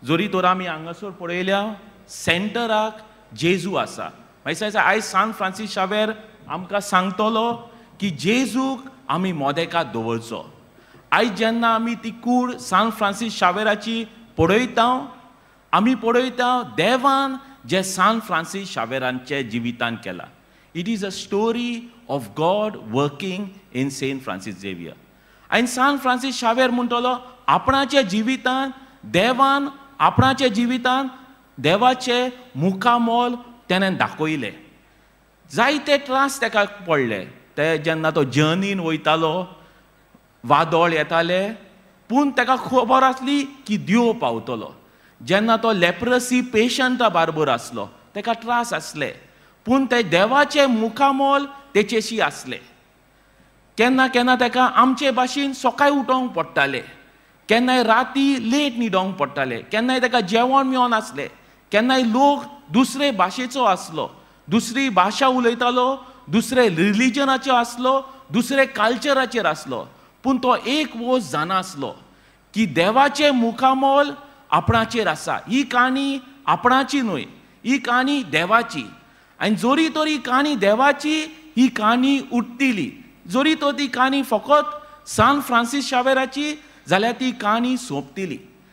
जोरी तर आमी हांगासर पळयल्या सेंटराक जेजू आसा. मागीर आयज सान फ्रांसीस शावेर आमकां सांगतलो की जेजूक आमी मोदेकात दवरचो. आयज जेन्ना आमी ती कूड सान फ्रांसीस शावेराची पळयता, आमी पळयता देवान जे सान फ्रांसीस शावेरांचे जिवितान केला. It is a story of God working in saint Francis Xavier. आनी सान फ्रांसीस शावेर म्हणटलो आपणाच्या जिवितान देवान आपणाच्या जिवितान देवाचे मुखामोल तेणें दाखयलें. जायते त्रास ताका पडले. ते जेन्ना तो जर्नीन वयतालो, वादळ येताले, पूण ताका खबर आसली की देव पावतलो. जेन्ना तो लेप्रोसी पेशंटा बरोबर आसलो, ताका त्रास आसले, पूण ते देवाचे मुखामोल तेचेशी आसले. केन्ना केन्ना ताका आमचे भाशेन सकाळीं उठोवंक पडटालें, केन्नाय राती लेट न्हिदोंक पडटालें, केन्नाय ताका जेवण मेळनासलें, केन्नाय लोक दुसरे भाशेचो आसलो, दुसरी भाशा उलयतालो, दुसरे रिलिजनाचो आसलो, दुसरे कल्चराचेर आसलो, पूण तो एक वोस जाणासलो की देवाचे मुखामोल आपणाचेर आसा. ही काणी आपणाची न्हय, ही काणी देवाची. आनी जोरी तर ही काणी देवाची, ही काणी उठतिली. जोरी तर ती काणी फकत सान फ्रांसीस शावेराची जाल्यार ती काणी सोंपतली.